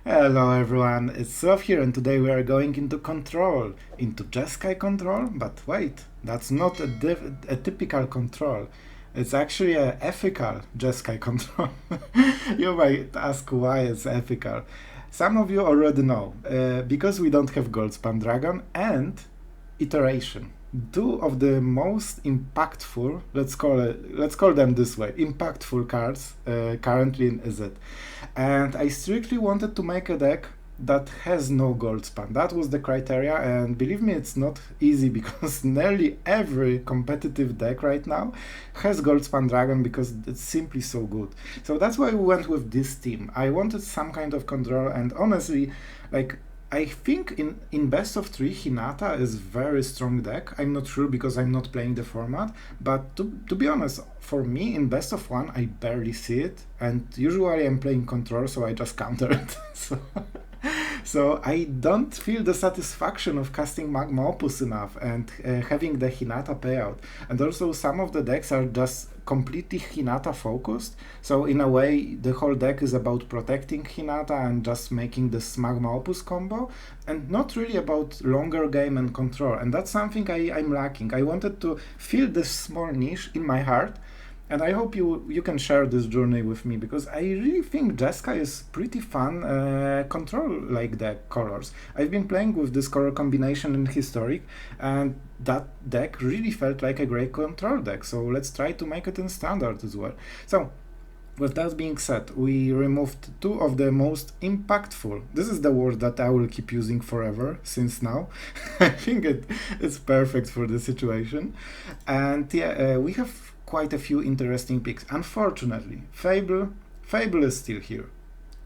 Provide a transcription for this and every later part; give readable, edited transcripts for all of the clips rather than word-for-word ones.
Hello everyone, it's Sloth here and today we are going into control, into Jeskai control, but wait, that's not a typical control. It's actually a ethical Jeskai control. You might ask why it's ethical. Some of you already know, because we don't have Goldspan Dragon and Iteration. Two of the most impactful, let's call them this way, impactful cards currently in izzet. And I strictly wanted to make a deck that has no gold span. That was the criteria, and believe me, it's not easy because nearly every competitive deck right now has gold span dragon because it's simply so good. So that's why we went with this team. I wanted some kind of control, and honestly, like, I think in best of 3 Hinata is very strong deck. I'm not sure because I'm not playing the format, but to be honest, for me in best of 1 I barely see it, and usually I'm playing control, so I just counter it. So I don't feel the satisfaction of casting Magma Opus enough and having the Hinata payout. And also some of the decks are just completely Hinata focused. So in a way, the whole deck is about protecting Hinata and just making this Magma Opus combo, and not really about longer game and control. And that's something I'm lacking. I wanted to fill this small niche in my heart, and I hope you can share this journey with me, because I really think Jeskai is pretty fun control like deck colors. I've been playing with this color combination in Historic, and that deck really felt like a great control deck, so let's try to make it in Standard as well. So with that being said, we removed 2 of the most impactful. This is the word that I will keep using forever since now. I think it's perfect for the situation. And yeah, we have quite a few interesting picks. Unfortunately, Fable is still here.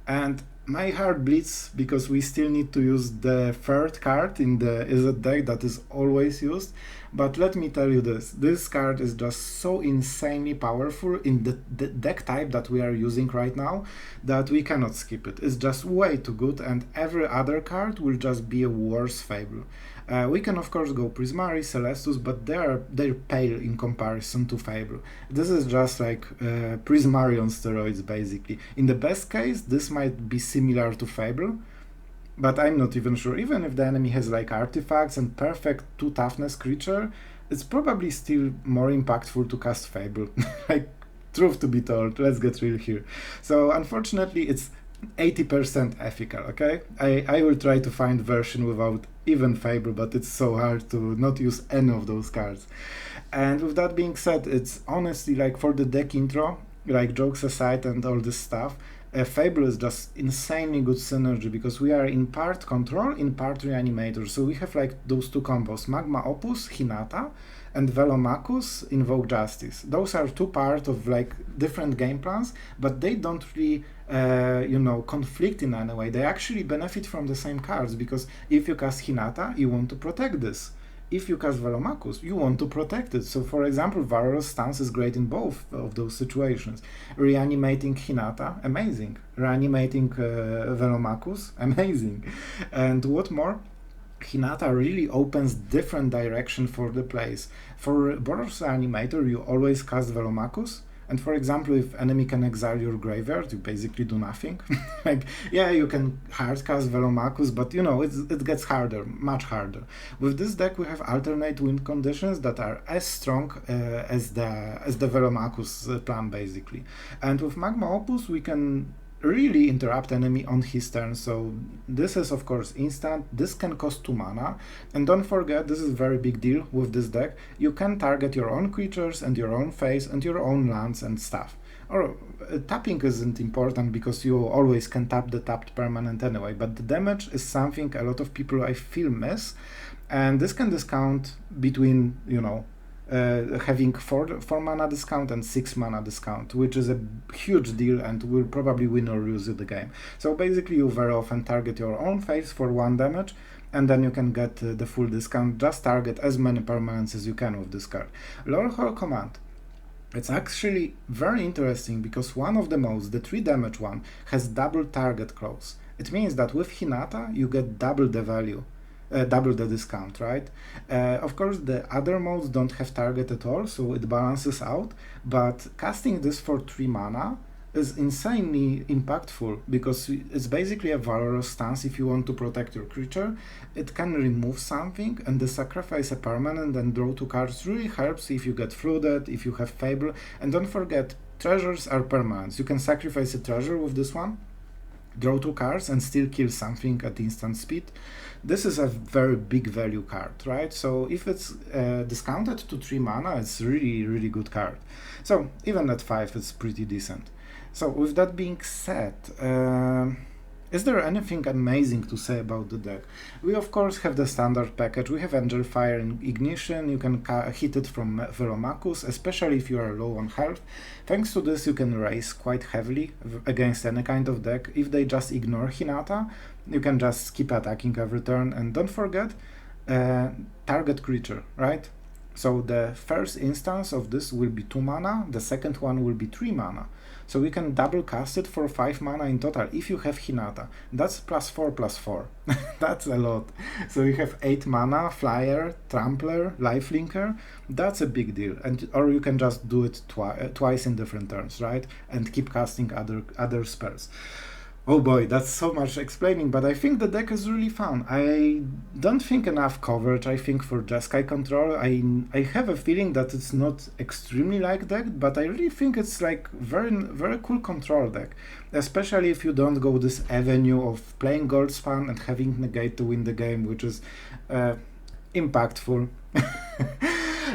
And my heart bleeds because we still need to use the 3rd card in the izzet deck that is always used. But let me tell you this card is just so insanely powerful in the deck type that we are using right now that we cannot skip it. It's just way too good, and every other card will just be a worse Fable. We can of course go Prismari, Celestus, but they're pale in comparison to Fable. This is just like Prismari on steroids basically. In the best case, this might be similar to Fable, but I'm not even sure. Even if the enemy has like artifacts and perfect 2 toughness creature, it's probably still more impactful to cast Fable. Like, truth to be told, let's get real here. So unfortunately, it's 80% ethical, okay? I will try to find version without even Fable, but it's so hard to not use any of those cards. And with that being said, it's honestly like, for the deck intro, like jokes aside and all this stuff, Fable is just insanely good synergy because we are in part control, in part reanimator. So we have like those 2 combos, Magma Opus, Hinata, and Velomachus, Invoke Justice. Those are 2 parts of like different game plans, but they don't really conflict in any way. They actually benefit from the same cards, because if you cast Hinata, you want to protect this. If you cast Velomachus, you want to protect it. So for example, Valorous Stance is great in both of those situations. Reanimating Hinata, amazing. Reanimating Velomachus, amazing. And what more? Hinata really opens different direction for the plays. For Boros Reanimator, you always cast Velomachus, and for example, if enemy can exile your graveyard, you basically do nothing. Like, yeah, you can hard cast Velomachus, but it gets harder, much harder. With this deck, we have alternate win conditions that are as strong as the Velomachus plan, basically. And with Magma Opus, we can really interrupt enemy on his turn. So this is of course instant. This can cost 2 mana, and don't forget, this is a very big deal with this deck, you can target your own creatures and your own face and your own lands and stuff. Or tapping isn't important because you always can tap the tapped permanent anyway, but the damage is something a lot of people I feel miss, and this can discount between having 4 mana discount and 6 mana discount, which is a huge deal and will probably win or lose the game. So basically, you very often target your own face for 1 damage, and then you can get the full discount. Just target as many permanents as you can with this card. Lorehold Command. It's actually very interesting because one of the modes, the 3 damage one, has double target clause. It means that with Hinata, you get double the value. Double the discount, right? Of course, the other modes don't have target at all, so it balances out, but casting this for 3 mana is insanely impactful because it's basically a Valorous Stance. If you want to protect your creature, it can remove something, and the sacrifice a permanent and draw 2 cards really helps if you get flooded, if you have Fable. And don't forget, treasures are permanents. You can sacrifice a treasure with this one, draw 2 cards, and still kill something at instant speed. This is a very big value card, right? So if it's discounted to 3 mana, it's really good card. So even at 5, it's pretty decent. So with that being said, is there anything amazing to say about the deck? We of course have the standard package. We have Angelfire Ignition. You can hit it from Velomachus, especially if you are low on health. Thanks to this, you can raise quite heavily against any kind of deck. If they just ignore Hinata, you can just keep attacking every turn. And don't forget, target creature, right? So the first instance of this will be 2 mana, the second one will be 3 mana. So we can double cast it for 5 mana in total if you have Hinata. That's +4/+4. That's a lot. So you have 8 mana, Flyer, Trampler, Lifelinker. That's a big deal. And or you can just do it twice in different turns, right? And keep casting other spells. Oh boy, that's so much explaining, but I think the deck is really fun. I don't think enough coverage, I think, for Jeskai control. I have a feeling that it's not extremely like deck, but I really think it's like very cool control deck. Especially if you don't go this avenue of playing goldspan and having negate to win the game, which is impactful.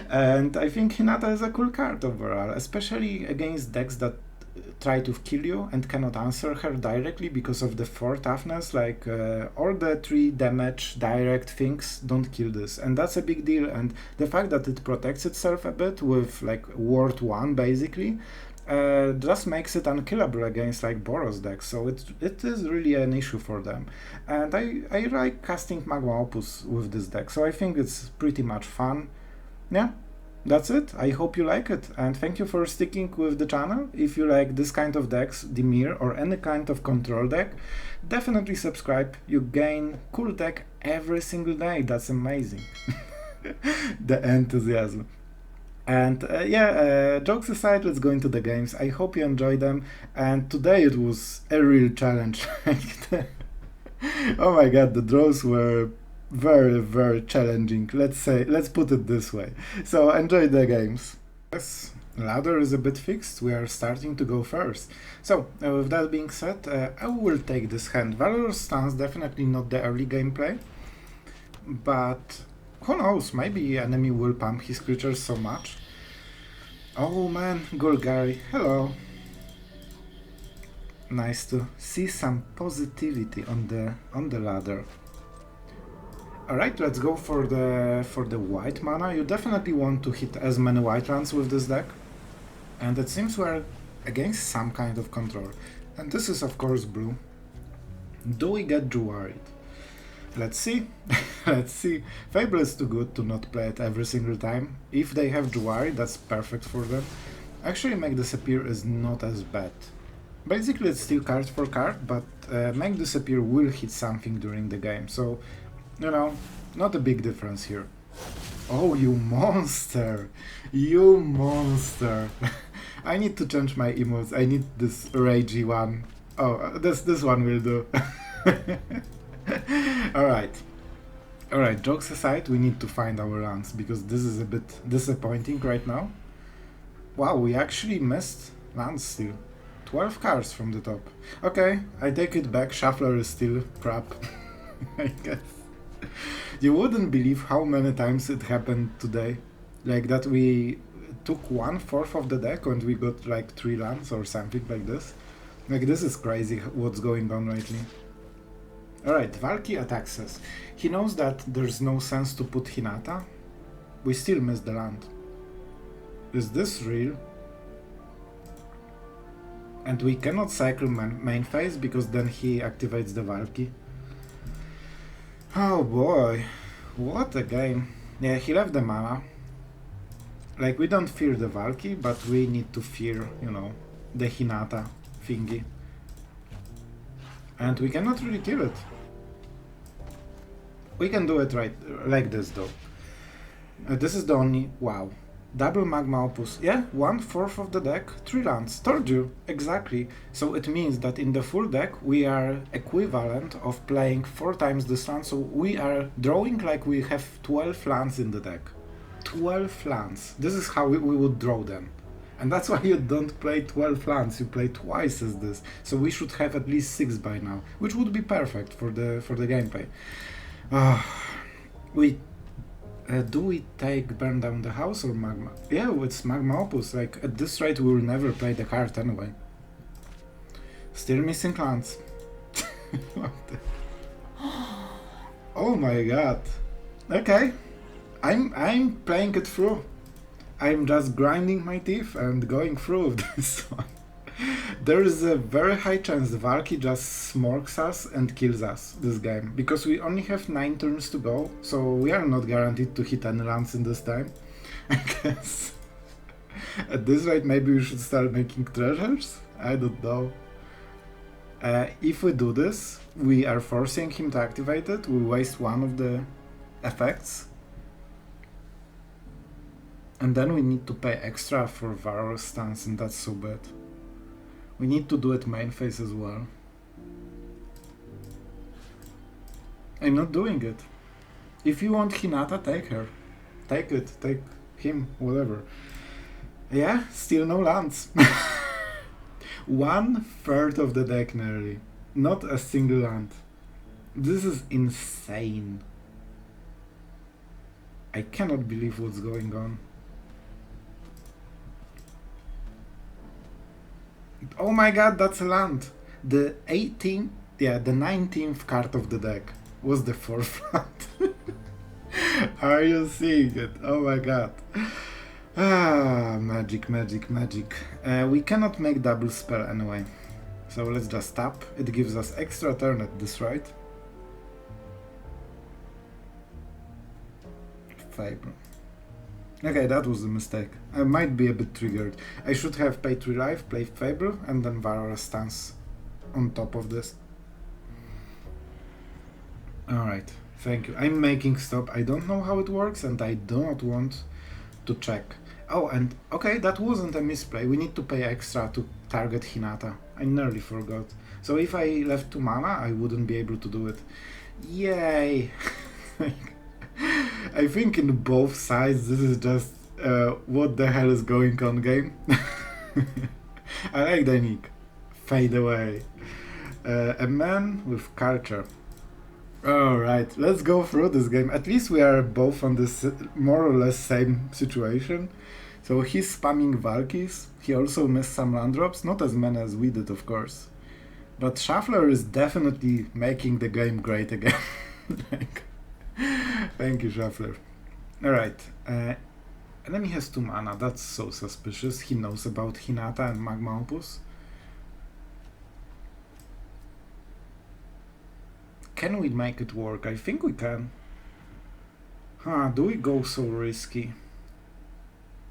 And I think Hinata is a cool card overall, especially against decks that try to kill you and cannot answer her directly because of the 4 toughness. Like all the 3 damage direct things don't kill this, and that's a big deal. And the fact that it protects itself a bit with like ward 1 basically just makes it unkillable against like Boros decks, so it is really an issue for them. And I like casting Magma Opus with this deck, so I think it's pretty much fun. Yeah, that's it. I hope you like it, and thank you for sticking with the channel. If you like this kind of decks, Dimir, or any kind of control deck, definitely subscribe. You gain cool deck every single day. That's amazing. The enthusiasm. And jokes aside, let's go into the games. I hope you enjoy them, and today it was a real challenge. Oh my god, the draws were very challenging. Let's put it this way. So enjoy the games. Yes, ladder is a bit fixed. We are starting to go first. So with that being said, I will take this hand. Valorous Stance, definitely not the early gameplay, but who knows, maybe enemy will pump his creatures so much. Oh man, Golgari, hello. Nice to see some positivity on the ladder. Alright, let's go for the white mana. You definitely want to hit as many white lands with this deck. And it seems we're against some kind of control. And this is of course blue. Do we get Jewaried? Let's see. Let's see. Fable is too good to not play it every single time. If they have Jewari, that's perfect for them. Actually, Make Disappear is not as bad. Basically, it's still card for card, but Make Disappear will hit something during the game. So, you know, not a big difference here. Oh, you monster! You monster! I need to change my emotes. I need this ragey one. Oh, this one will do. Alright, jokes aside, we need to find our lands, because this is a bit disappointing right now. Wow, we actually missed lands still. 12 cards from the top. Okay, I take it back, Shuffler is still crap. I guess. You wouldn't believe how many times it happened today. Like that we took 1/4 of the deck and we got like 3 lands or something like this. Like this is crazy what's going on lately. Alright, Valky attacks us. He knows that there's no sense to put Hinata. We still miss the land. Is this real? And we cannot cycle main phase because then he activates the Valky. Oh boy, what a game. Yeah, he left the mana. Like, we don't fear the Valky, but we need to fear, you know, the Hinata thingy. And we cannot really kill it. We can do it right like this though. This is the only... wow. Double Magma Opus. Yeah, 1/4 of the deck, 3 lands. Told you, exactly. So it means that in the full deck we are equivalent of playing 4 times this land, so we are drawing like we have 12 lands in the deck. 12 lands. This is how we would draw them. And that's why you don't play 12 lands, you play twice as this. So we should have at least 6 by now, which would be perfect for the gameplay. Do we take Burn Down the House or Magma? Yeah, it's Magma Opus. Like, at this rate we will never play the card anyway. Still missing lands. Oh my god. Okay. I'm playing it through. I'm just grinding my teeth and going through this one. There is a very high chance Valky just smorks us and kills us this game, because we only have 9 turns to go, so we are not guaranteed to hit any lands in this time, I guess. At this rate, maybe we should start making treasures? I don't know. If we do this, we are forcing him to activate it, we waste one of the effects, and then we need to pay extra for Valorous Stance, and that's so bad. We need to do it main phase as well. I'm not doing it. If you want Hinata, take her. Take it, take him, whatever. Yeah, still no lands. 1/3 of the deck nearly. Not a single land. This is insane. I cannot believe what's going on. Oh my god, that's a land! The 18th, yeah, the 19th card of the deck was the 4th land. Are you seeing it? Oh my god. Magic, magic, magic. We cannot make double spell anyway. So let's just tap. It gives us extra turn at this rate. Fable. Okay, that was a mistake. I might be a bit triggered. I should have paid 3 life, played Fable, and then Valorous Stance on top of this. Alright, thank you. I'm making stop. I don't know how it works, and I do not want to check. Oh, and okay, that wasn't a misplay. We need to pay extra to target Hinata. I nearly forgot. So if I left 2 mana, I wouldn't be able to do it. Yay! I think in both sides this is just what the hell is going on game. I like the nick. Fade away. A man with culture. Alright, let's go through this game. At least we are both on this more or less same situation. So he's spamming Valkys. He also missed some land drops, not as many as we did, of course. But Shuffler is definitely making the game great again. Like, thank you, Shuffler. Alright, enemy has 2 mana, that's so suspicious. He knows about Hinata and Magma Opus. Can we make it work? I think we can. Do we go so risky?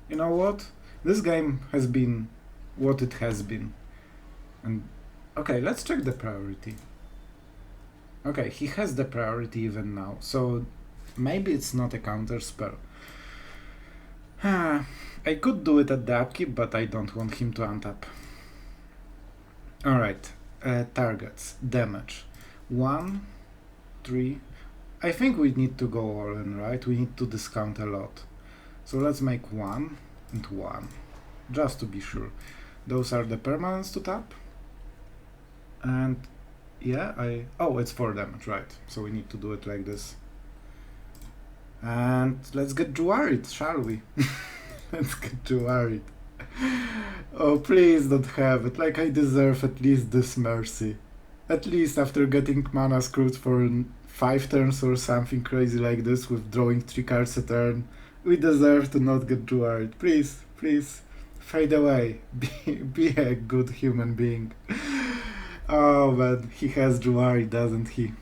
You know what? This game has been what it has been. And okay, let's check the priority. Okay, he has the priority even now, so maybe it's not a counter spell. I could do it at the upkeep, but I don't want him to untap. Alright, targets, damage. 1, 3. I think we need to go all in, right? We need to discount a lot. So let's make 1 and 1, just to be sure. Those are the permanents to tap. And yeah, oh, it's 4 damage, right? So we need to do it like this. And let's get worried, shall we? Let's get worried. Oh, please don't have it. Like, I deserve at least this mercy. At least after getting mana screwed for 5 turns or something crazy like this with drawing 3 cards a turn, we deserve to not get worried. Please, please, fade away. Be a good human being. Oh man, he has Juari, doesn't he?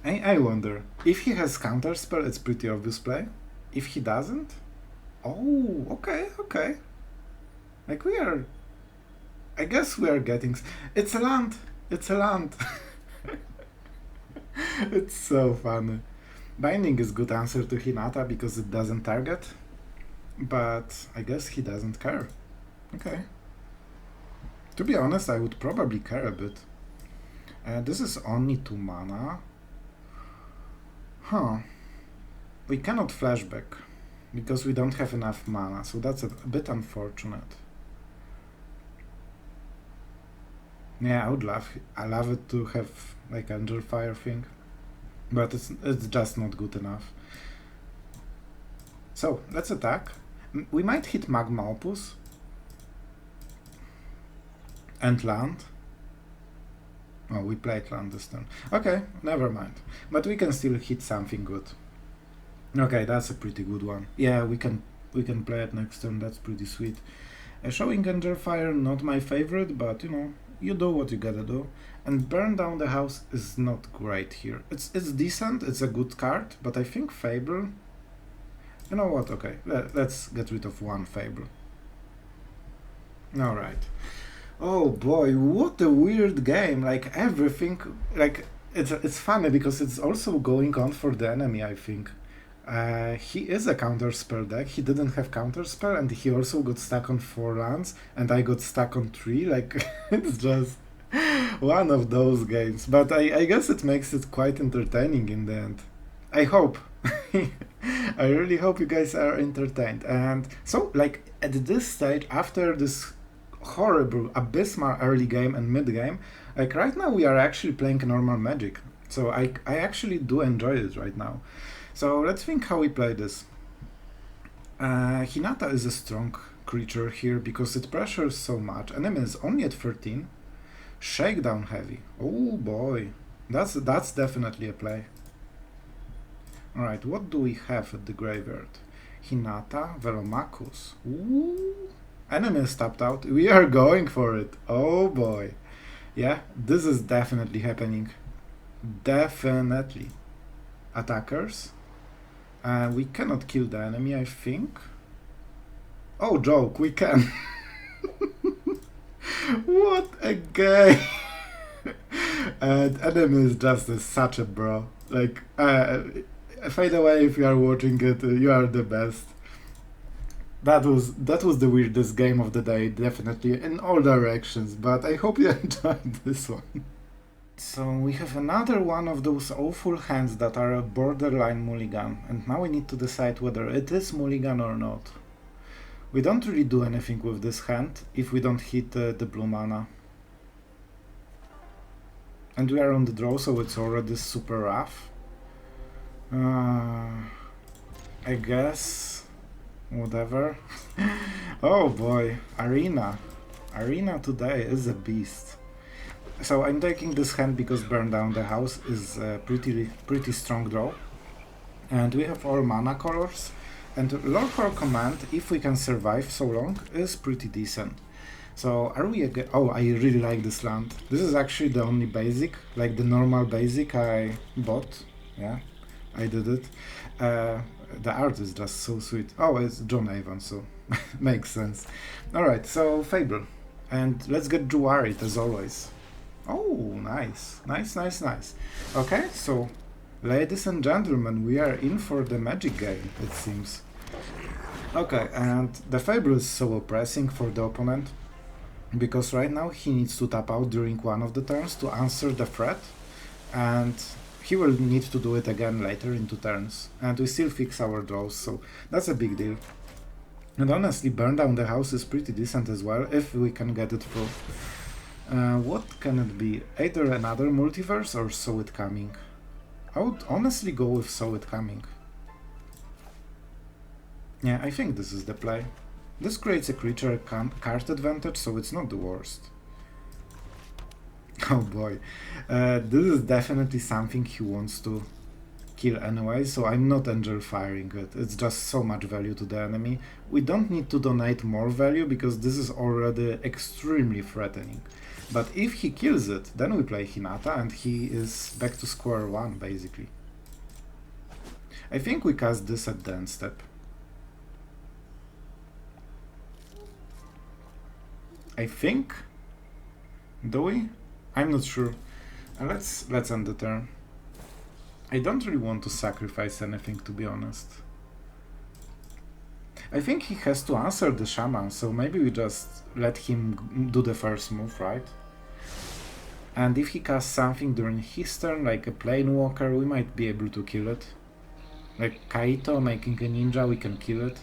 I wonder, if he has counterspell, it's pretty obvious play. If he doesn't? Oh, okay, okay. Like we are... I guess we are getting... It's a land! It's a land! It's so funny. Binding is good answer to Hinata because it doesn't target, but I guess he doesn't care. Okay. To be honest, I would probably care a bit. This is only 2 mana. Huh. We cannot flashback because we don't have enough mana, so that's a bit unfortunate. Yeah, I love it to have like Angelfire thing, but it's just not good enough. So let's attack. We might hit Magma Opus and land. Oh, we played land this turn. Okay, never mind. But we can still hit something good. Okay, that's a pretty good one. Yeah, we can play it next turn. That's pretty sweet. Showing Angelfire, not my favorite, but you know, you do what you gotta do. And Burn Down the House is not great here. It's decent, it's a good card, but I think Fable... You know what, okay, let's get rid of one Fable. Alright. Oh boy, what a weird game, like everything, like, it's funny because it's also going on for the enemy, I think. He is a counterspell deck, he didn't have counterspell, and he also got stuck on 4 lands, and I got stuck on 3, like, it's just one of those games. But I guess it makes it quite entertaining in the end. I hope. I really hope you guys are entertained. And so, like, at this stage, after this horrible, abysmal early game and mid game, like right now we are actually playing normal Magic. So I actually do enjoy it right now. So let's think how we play this. Hinata is a strong creature here because it pressures so much. Enemy is only at 13. Shakedown heavy. Oh boy. That's definitely a play. Alright, what do we have at the graveyard? Hinata, Velomachus. Ooh. Enemy is tapped out. We are going for it. Oh boy. Yeah, this is definitely happening. Definitely. Attackers. We cannot kill the enemy, I think. Oh, joke, we can. What a game. And enemy is just such a bro. Like, fade away if you are watching it, you are the best. That was the weirdest game of the day, definitely, in all directions, but I hope you enjoyed this one. So we have another one of those awful hands that are a borderline mulligan, and now we need to decide whether it is mulligan or not. We don't really do anything with this hand if we don't hit the blue mana. And we are on the draw, so it's already super rough. I guess... whatever. Oh boy, Arena today is a beast. So I'm taking this hand because Burn Down the House is a pretty strong draw. And we have all mana colors. And Lorehold Command, if we can survive so long, is pretty decent. So are we again? Oh, I really like this land. This is actually the only basic, like the normal basic I bought. Yeah, I did it. The art is just so sweet. Oh, it's John Avon, so makes sense. Alright, so Fable. And let's get Juarit as always. Oh, nice. Nice. Okay, so ladies and gentlemen, we are in for the Magic game, it seems. Okay, and the Fable is so oppressing for the opponent, because right now he needs to tap out during one of the turns to answer the threat, and he will need to do it again later in 2 turns, and we still fix our draws, so that's a big deal. And honestly, Burn Down the House is pretty decent as well, if we can get it through. What can it be? Either another multiverse or Saw It Coming. I would honestly go with Saw It Coming. Yeah, I think this is the play. This creates a creature card advantage, so it's not the worst. Oh boy, this is definitely something he wants to kill anyway, so I'm not Angelfiring it. It's just so much value to the enemy. We don't need to donate more value because this is already extremely threatening. But if he kills it, then we play Hinata and he is back to square one, basically. I think we cast this at the end step. I think? Do we? I'm not sure. Let's end the turn. I don't really want to sacrifice anything, to be honest. I think he has to answer the shaman, so maybe we just let him do the first move, right? And if he casts something during his turn, like a Planewalker, we might be able to kill it. Like Kaito making a ninja, we can kill it.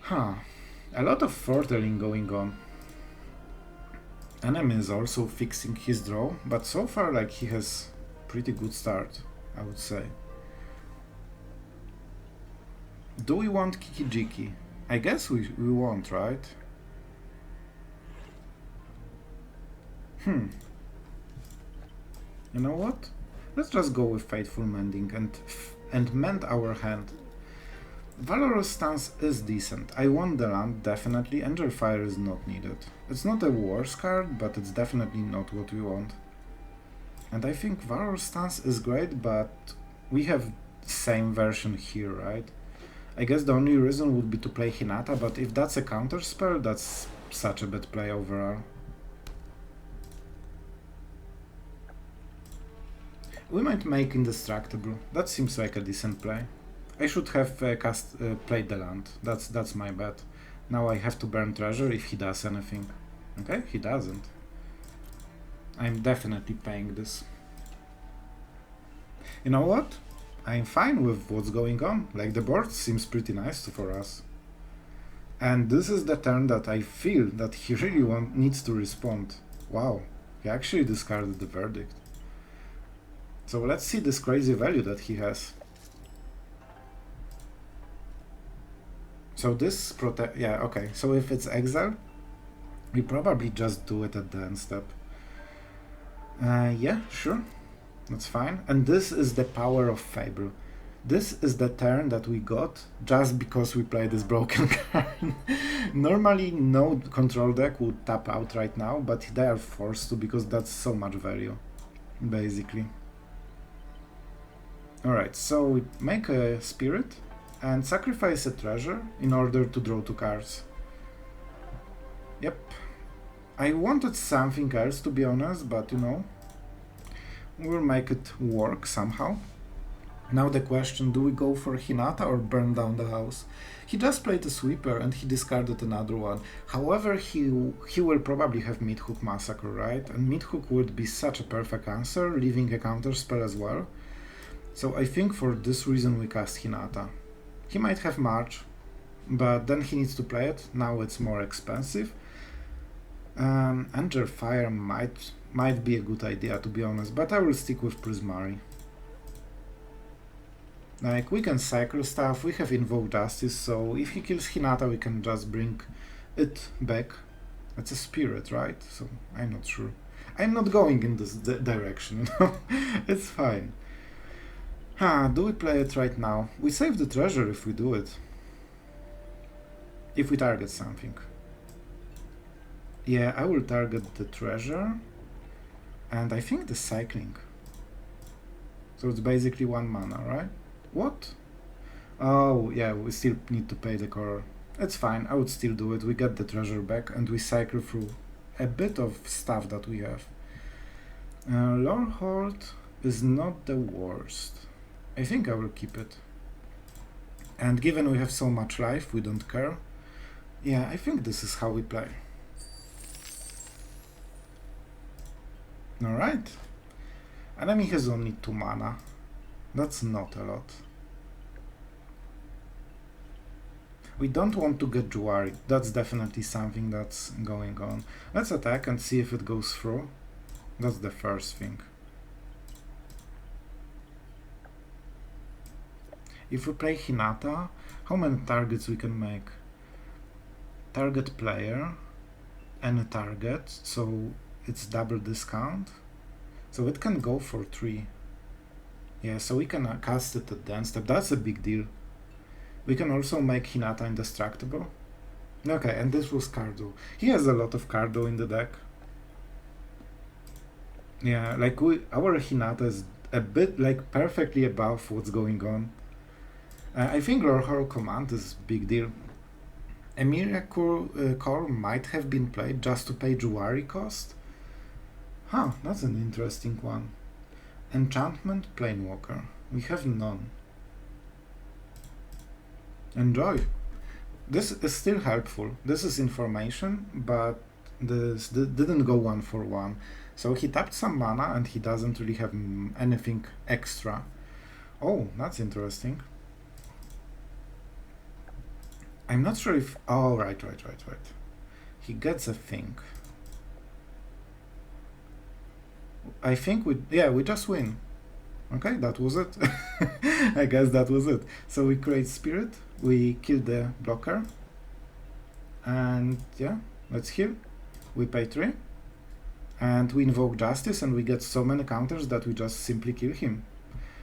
Huh. A lot of throttling going on. Enemy is also fixing his draw, but so far like he has pretty good start, I would say. Do we want Kiki Jiki? I guess we want, right? You know what? Let's just go with Faithful Mending and mend our hand. Valorous Stance is decent. I want the land, definitely. Angelfire is not needed. It's not a worse card, but it's definitely not what we want. And I think Valorous Stance is great, but we have the same version here, right? I guess the only reason would be to play Hinata, but if that's a counter spell, that's such a bad play overall. We might make Indestructible. That seems like a decent play. I should have played the land. That's my bet. Now I have to burn treasure if he does anything. Okay, he doesn't. I'm definitely paying this. You know what? I'm fine with what's going on. Like, the board seems pretty nice for us. And this is the turn that I feel that he really needs to respond. Wow, he actually discarded the verdict. So let's see this crazy value that he has. So this yeah, okay. So if it's exile, we probably just do it at the end step. Yeah, sure. That's fine. And this is the power of Fable. This is the turn that we got just because we played this broken card. Normally no control deck would tap out right now, but they are forced to because that's so much value, basically. Alright, so we make a spirit and sacrifice a treasure in order to draw 2 cards. Yep. I wanted something else, to be honest, but you know, we'll make it work somehow. Now the question, do we go for Hinata or burn down the house? He just played a sweeper and he discarded another one. However, he will probably have Midhook Massacre, right? And Midhook would be such a perfect answer, leaving a counterspell as well. So I think for this reason we cast Hinata. He might have March, but then he needs to play it. Now it's more expensive. Angelfire might be a good idea, to be honest, but I will stick with Prismari. Like, we can cycle stuff, we have Invoke Justice, so if he kills Hinata we can just bring it back. It's a spirit, right? So I'm not sure. I'm not going in this direction, you know? It's fine. Do we play it right now? We save the treasure if we do it. If we target something. Yeah, I will target the treasure. And I think the cycling. So it's basically 1 mana, right? What? Oh, yeah, we still need to pay the core. It's fine, I would still do it. We get the treasure back and we cycle through a bit of stuff that we have. Lorehold is not the worst. I think I will keep it. And given we have so much life, we don't care. Yeah, I think this is how we play. Alright. Enemy has only 2 mana. That's not a lot. We don't want to get Juari. That's definitely something that's going on. Let's attack and see if it goes through. That's the first thing. If we play Hinata, how many targets we can make? Target player, any target, so it's double discount. So it can go for 3. Yeah, so we can cast it at the end step. That's a big deal. We can also make Hinata indestructible. Okay, and this was Cardo. He has a lot of Cardo in the deck. Yeah, like our Hinata is a bit like perfectly above what's going on. I think Lorehold Command is big deal. Emeria core might have been played just to pay Juari cost. Huh, that's an interesting one. Enchantment Planewalker. We have none. Enjoy. This is still helpful. This is information, but this didn't go 1-for-1. So he tapped some mana and he doesn't really have anything extra. Oh, that's interesting. I'm not sure if... Oh, right. He gets a thing. I think we just win. Okay, that was it. I guess that was it. So we create Spirit, we kill the blocker, and yeah, let's heal. We pay 3, and we invoke Justice, and we get so many counters that we just simply kill him.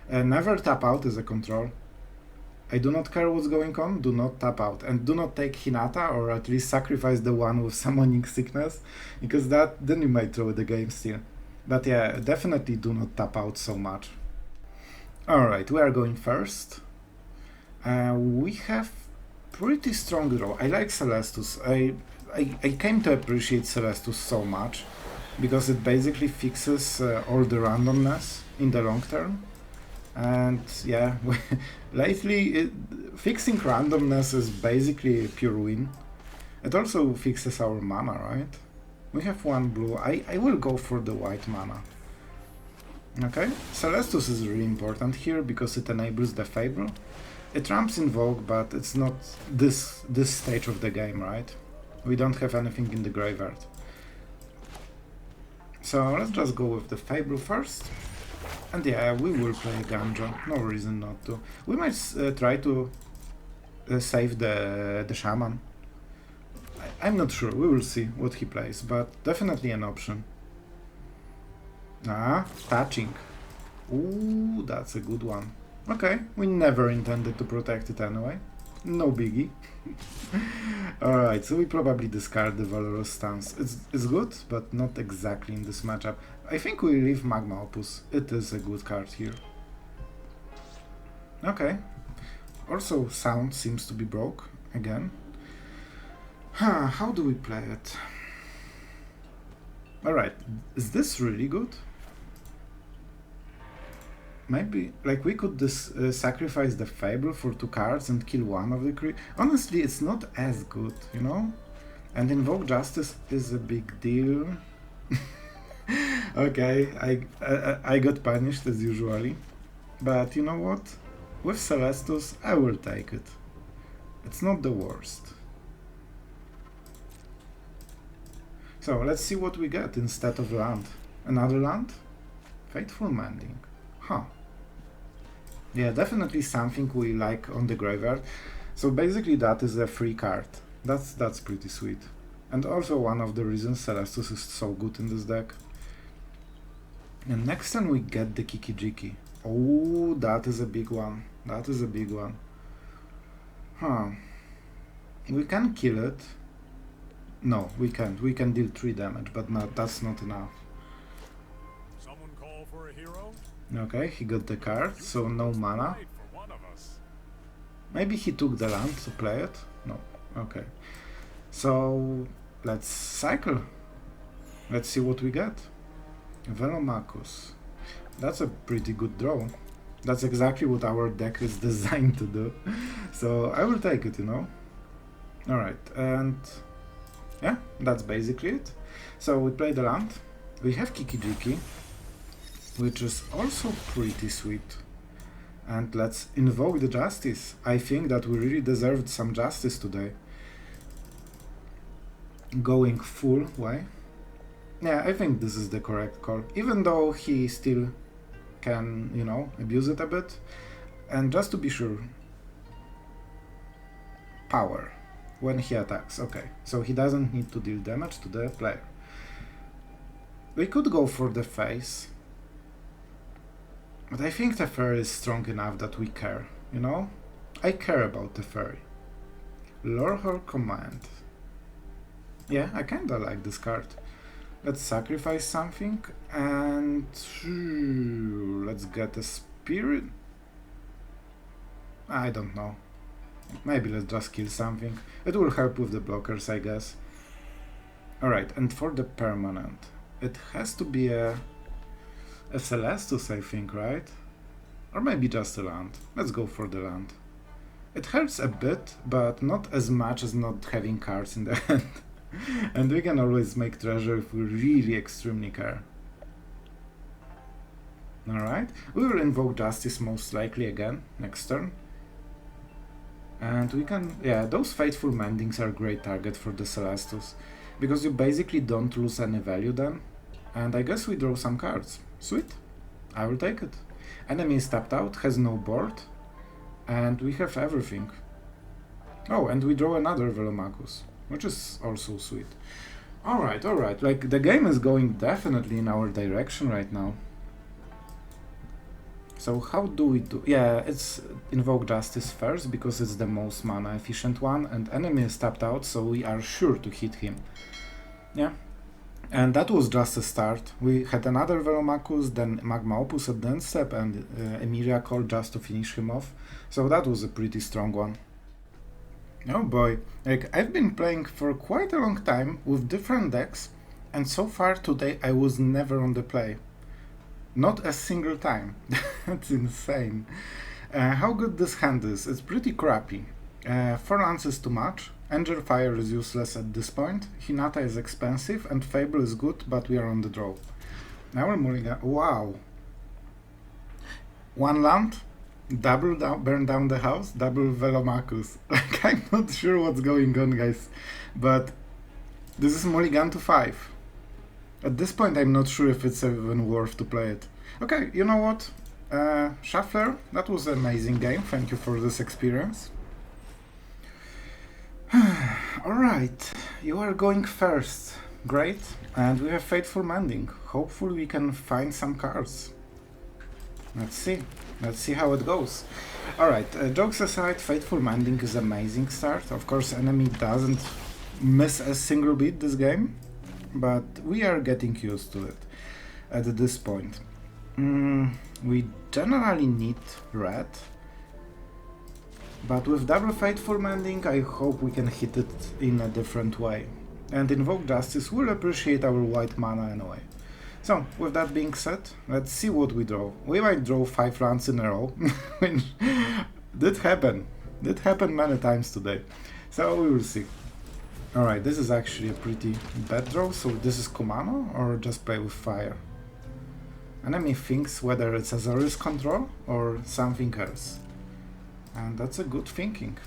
Never tap out as a control. I do not care what's going on, do not tap out. And do not take Hinata, or at least sacrifice the one with Summoning Sickness, because then you might throw the game still. But yeah, definitely do not tap out so much. Alright, we are going first. We have pretty strong draw. I like Celestus. I came to appreciate Celestus so much, because it basically fixes all the randomness in the long term. And yeah, lately fixing randomness is basically a pure win. It also fixes our mana, right? We have 1 blue. I will go for the white mana. Okay, Celestus is really important here because it enables the Fable. It ramps Invoke, but it's not this stage of the game, right? We don't have anything in the graveyard. So let's just go with the Fable first. And yeah, we will play Ganja, no reason not to. We might try to save the Shaman. I'm not sure, we will see what he plays, but definitely an option. Touching. Ooh, that's a good one. Okay, we never intended to protect it anyway. No biggie. Alright, so we probably discard the Valorous Stance. It's good, but not exactly in this matchup. I think we leave Magma Opus. It is a good card here. Okay. Also, Sound seems to be broke again. How do we play it? Alright, is this really good? Maybe, like, we could sacrifice the Fable for 2 cards and kill one of the creatures. Honestly, it's not as good, you know? And Invoke Justice is a big deal. Okay, I got punished as usually. But you know what? With Celestus, I will take it. It's not the worst. So, let's see what we get instead of land. Another land? Faithful Mending. Huh. Yeah, definitely something we like on the graveyard. So basically that is a free card. That's pretty sweet. And also one of the reasons Celestus is so good in this deck. And next time we get the Kiki Jiki. Oh, that is a big one. That is a big one. Huh. We can kill it. No, we can't. We can deal 3 damage, but that's not enough. Someone call for a hero? Okay, he got the card, so no mana. Maybe he took the land to play it? No. Okay. So let's cycle. Let's see what we get. Velomachus. That's a pretty good draw. That's exactly what our deck is designed to do. So I will take it, you know. Alright, and yeah, that's basically it. So we play the land. We have Kiki Jiki, which is also pretty sweet. And let's invoke the Justice. I think that we really deserved some justice today. Going full way. Yeah, I think this is the correct call. Even though he still can, you know, abuse it a bit. And just to be sure. Power. When he attacks. Okay, so he doesn't need to deal damage to the player. We could go for the face. But I think the fairy is strong enough that we care, you know? I care about the fairy. Lorehold Command. Yeah, I kinda like this card. Let's sacrifice something and let's get a spirit. I don't know. Maybe let's just kill something. It will help with the blockers, I guess. Alright, and for the permanent, it has to be a A Celestus, I think, right? Or maybe just a land. Let's go for the land. It hurts a bit, but not as much as not having cards in the hand. And we can always make treasure if we really extremely care. Alright, we will invoke Justice most likely again next turn. And we can, yeah, those Faithful Mendings are a great target for the Celestus, because you basically don't lose any value then. And I guess we draw some cards. Sweet, I will take it. Enemy is tapped out, has no board, and we have everything. Oh, and we draw another Velomachus, which is also sweet. Alright, like the game is going definitely in our direction right now. So how do we do? Yeah, it's invoke Justice first because it's the most mana efficient one, and enemy is tapped out, so we are sure to hit him. Yeah, and that was just a start. We had another Velomachus, then Magma Opus at the end step, and Emeria call just to finish him off. So that was a pretty strong one. Oh boy, like I've been playing for quite a long time with different decks, and so far today I was never on the play. Not a single time. That's insane. How good this hand is? It's pretty crappy. 4 lands is too much. Angelfire is useless at this point. Hinata is expensive and Fable is good, but we are on the draw. Now we're mulligan. Wow. 1 land, double down, burn down the house, double Velomachus. Like, I'm not sure what's going on, guys, but this is mulligan to 5. At this point, I'm not sure if it's even worth to play it. Okay, you know what? Shuffler, that was an amazing game. Thank you for this experience. Alright, you are going first. Great. And we have Faithful Mending. Hopefully we can find some cards. Let's see. Let's see how it goes. Alright, jokes aside, Faithful Mending is an amazing start. Of course, enemy doesn't miss a single beat this game, but we are getting used to it at this point. We generally need red, but with double Faithful Mending I hope we can hit it in a different way. And Invoke Justice will appreciate our white mana anyway. So, with that being said, let's see what we draw. We might draw 5 lands in a row, which did happen. Did happen many times today. So we will see. Alright, this is actually a pretty bad draw, so this is Kumano or just play with fire. Enemy thinks whether it's Azorius control or something else. And that's a good thinking.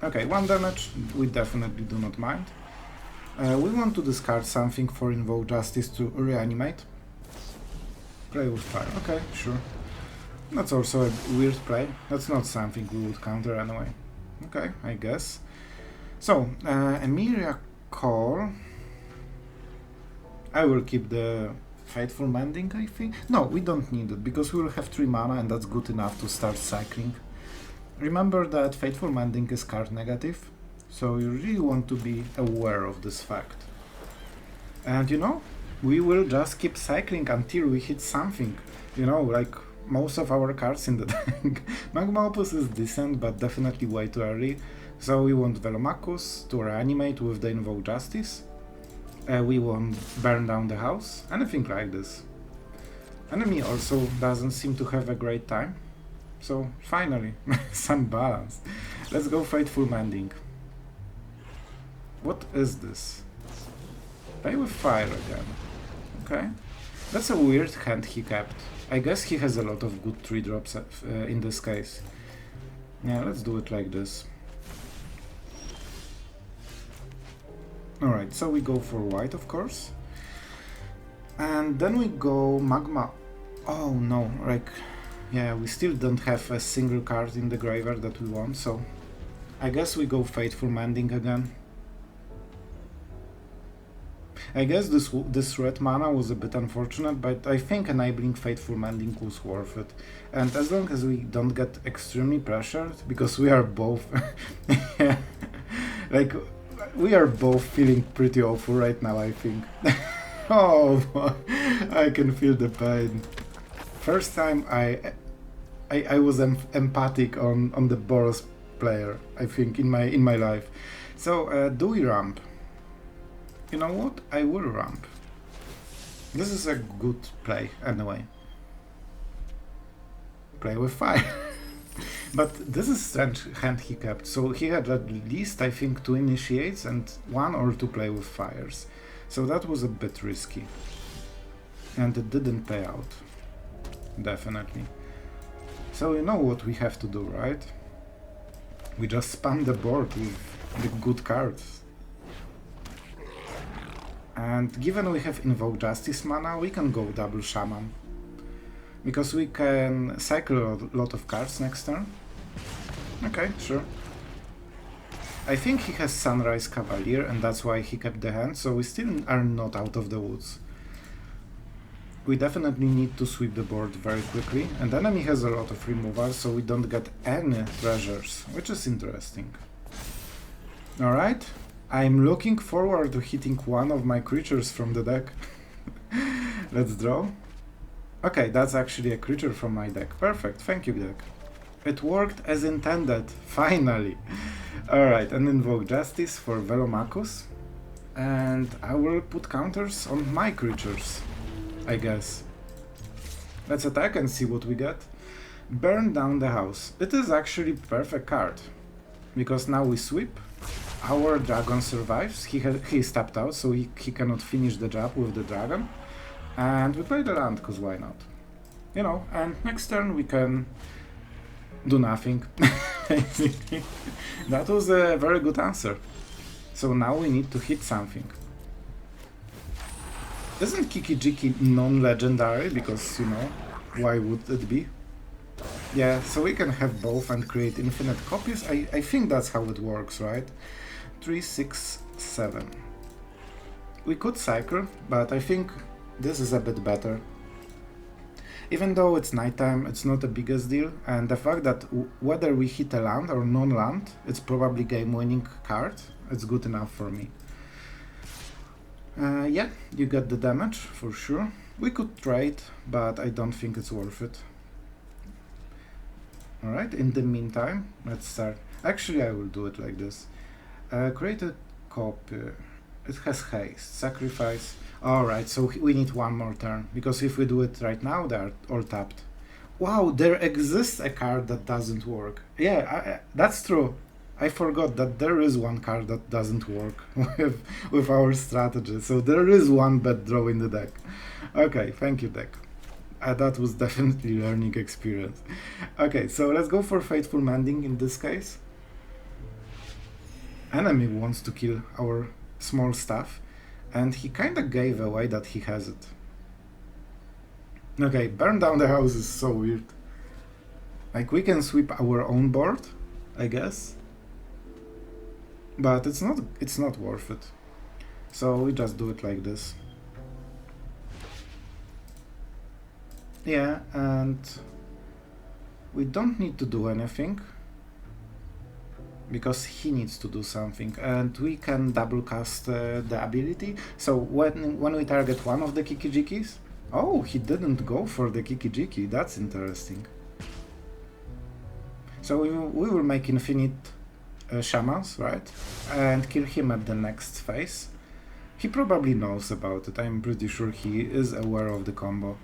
Okay, 1 damage, we definitely do not mind. We want to discard something for Invoke Justice to reanimate. Play with fire, okay, sure. That's also a weird play. That's not something we would counter anyway. Okay, I guess. So, Emeria call. I will keep the Faithful Mending, I think. No, we don't need it, because we will have 3 mana and that's good enough to start cycling. Remember that Faithful Mending is card negative, so you really want to be aware of this fact. And you know, we will just keep cycling until we hit something. You know, like most of our cards in the deck. Magma Opus is decent, but definitely way too early. So we want Velomachus to reanimate with the Invoke Justice. We want Burn Down the House, anything like this. Enemy also doesn't seem to have a great time. So finally, some balance. Let's go Faithful Mending. What is this? Play with fire again. Okay. That's a weird hand he kept. I guess he has a lot of good 3-drops in this case. Yeah, let's do it like this. Alright, so we go for white, of course. And then we go Magma. Oh no, like, yeah, we still don't have a single card in the graveyard that we want, so I guess we go Faithful Mending again. I guess this red mana was a bit unfortunate, but I think enabling Faithful Mending was worth it. And as long as we don't get extremely pressured, because we are both, yeah, like, we are both feeling pretty awful right now, I think. Oh, I can feel the pain. First time I was empathic on the Boros player, I think, in my life. So, do we ramp? You know what? I will ramp. This is a good play, anyway. play with fire. But this is strange hand he kept, so he had at least, I think, 2 initiates and 1 or 2 play with fires. So that was a bit risky. And it didn't pay out. Definitely. So you know what we have to do, right? We just spam the board with the good cards. And given we have Invoke Justice mana, we can go double Shaman. Because we can cycle a lot of cards next turn. Okay, sure. I think he has Sunrise Cavalier and that's why he kept the hand, so we still are not out of the woods. We definitely need to sweep the board very quickly, and the enemy has a lot of removal, so we don't get any treasures, which is interesting. Alright, I'm looking forward to hitting one of my creatures from the deck. Let's draw. Okay, that's actually a creature from my deck. Perfect, thank you, deck. It worked as intended, finally. Alright, and Invoke Justice for Velomachus. And I will put counters on my creatures, I guess. Let's attack and see what we get. Burn down the house. It is actually perfect card. Because now we sweep. Our dragon survives. He stepped out, so he cannot finish the job with the dragon. And we play the land, because why not? You know, and next turn we can do nothing. Basically. That was a very good answer. So now we need to hit something. Isn't Kiki Jiki non-legendary? Because, you know, why would it be? Yeah, so we can have both and create infinite copies. I think that's how it works, right? 3, 6, 7. We could cycle, but I think this is a bit better. Even though it's nighttime, it's not the biggest deal, and the fact that whether we hit a land or non-land, it's probably game-winning card. It's good enough for me. Yeah, you get the damage, for sure. We could trade, but I don't think it's worth it. Alright, in the meantime, let's start. Actually, I will do it like this. Create a copy. It has haste, sacrifice. Alright, so we need one more turn, because if we do it right now, they are all tapped. Wow, there exists a card that doesn't work. Yeah, that's true. I forgot that there is one card that doesn't work with our strategy, so there is one bad draw in the deck. Okay, thank you, deck. That was definitely learning experience. Okay, so let's go for Faithful Mending in this case. Enemy wants to kill our small stuff, and he kinda gave away that he has it. Okay, burn down the house is so weird. Like, we can sweep our own board, I guess. But it's not worth it. So we just do it like this. Yeah, and we don't need to do anything because he needs to do something, and we can double cast the ability. So when we target one of the Kiki Jikis, oh, he didn't go for the Kiki Jiki. That's interesting. So we will make infinite shamans, right? And kill him at the next phase. He probably knows about it. I'm pretty sure he is aware of the combo.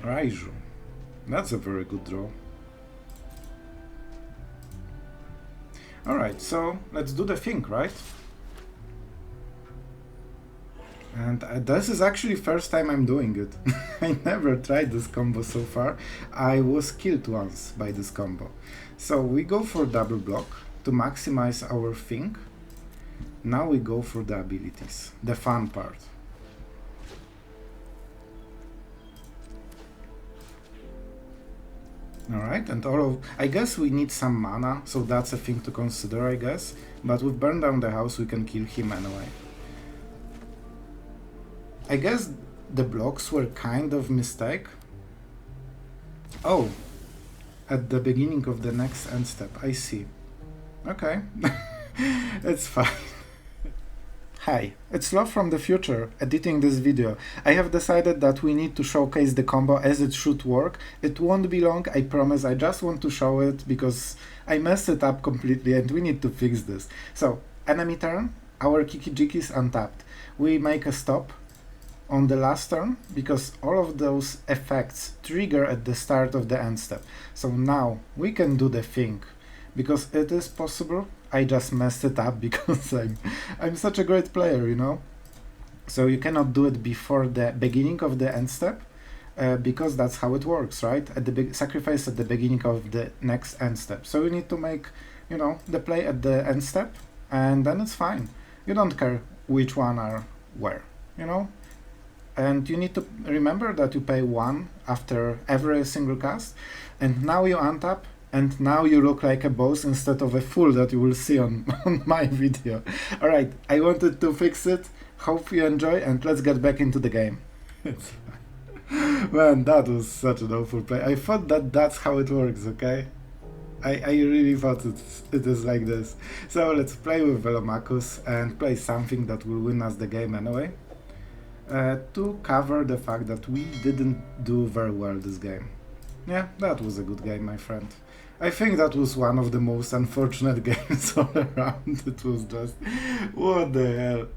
Raiju. That's a very good draw. Alright, so let's do the thing, right? And this is actually first time I'm doing it. I never tried this combo so far. I was killed once by this combo. So we go for double block to maximize our thing. Now we go for the abilities, the fun part. Alright, and I guess we need some mana, so that's a thing to consider, I guess. But with burn down the house, we can kill him anyway. I guess the blocks were kind of mistake. Oh, at the beginning of the next end step, I see. Okay, it's fine. Hi, it's Sloth from the future, editing this video. I have decided that we need to showcase the combo as it should work. It won't be long, I promise. I just want to show it because I messed it up completely and we need to fix this. So, enemy turn, our Kiki Jiki is untapped. We make a stop on the last turn, because all of those effects trigger at the start of the end step. So now we can do the thing, because it is possible. I just messed it up because I'm such a great player, you know. So you cannot do it before the beginning of the end step, because that's how it works, right? At the sacrifice at the beginning of the next end step. So you need to make, you know, the play at the end step, and then it's fine. You don't care which one are where, you know. And you need to remember that you pay 1 after every single cast, and now you untap, and now you look like a boss instead of a fool that you will see on, on my video. Alright, I wanted to fix it. Hope you enjoy, and let's get back into the game. Man, that was such an awful play. I thought that that's how it works, okay? I really thought it is like this. So let's play with Velomachus and play something that will win us the game anyway. To cover the fact that we didn't do very well this game. Yeah, that was a good game, my friend. I think that was one of the most unfortunate games all around. It was just... what the hell?